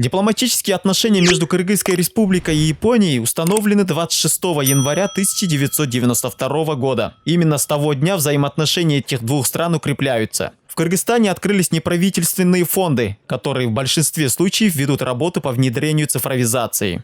Дипломатические отношения между Кыргызской республикой и Японией установлены 26 января 1992 года. Именно с того дня взаимоотношения этих двух стран укрепляются. В Кыргызстане открылись неправительственные фонды, которые в большинстве случаев ведут работу по внедрению цифровизации.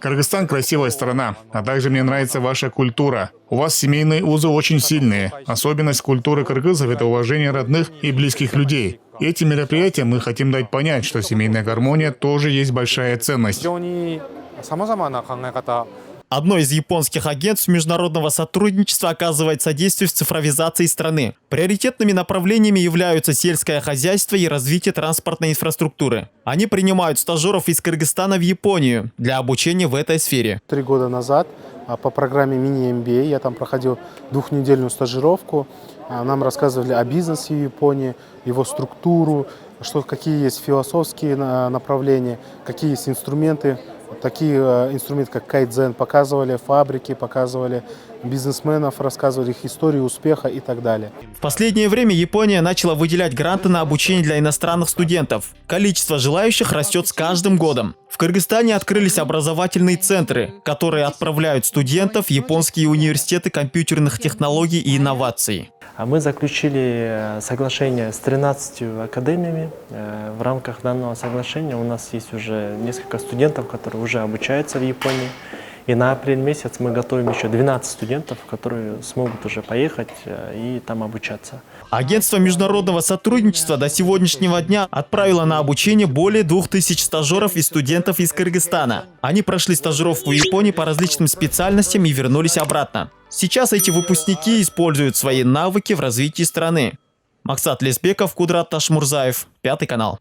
Кыргызстан – красивая страна, а также мне нравится ваша культура. У вас семейные узы очень сильные. Особенность культуры кыргызов – это уважение родных и близких людей. И этим мероприятием мы хотим дать понять, что семейная гармония тоже есть большая ценность. Одно из японских агентств международного сотрудничества оказывает содействие в цифровизации страны. Приоритетными направлениями являются сельское хозяйство и развитие транспортной инфраструктуры. Они принимают стажеров из Кыргызстана в Японию для обучения в этой сфере. 3 года назад по программе мини-MBA я там проходил двухнедельную стажировку. Нам рассказывали о бизнесе в Японии, его структуру, какие есть философские направления, какие есть инструменты. Такие инструменты, как кайдзен, показывали фабрики, показывали бизнесменов, рассказывали их историю успеха и так далее. В последнее время Япония начала выделять гранты на обучение для иностранных студентов. Количество желающих растет с каждым годом. В Кыргызстане открылись образовательные центры, которые отправляют студентов в японские университеты компьютерных технологий и инноваций. Мы заключили соглашение с 13 академиями. В рамках данного соглашения у нас есть уже несколько студентов, которые уже обучаются в Японии. И на апрель месяц мы готовим еще 12 студентов, которые смогут уже поехать и там обучаться. Агентство международного сотрудничества до сегодняшнего дня отправило на обучение более 2000 стажеров и студентов из Кыргызстана. Они прошли стажировку в Японии по различным специальностям и вернулись обратно. Сейчас эти выпускники используют свои навыки в развитии страны. Максат Лесбеков, Кудрат Ташмурзаев, 5 канал.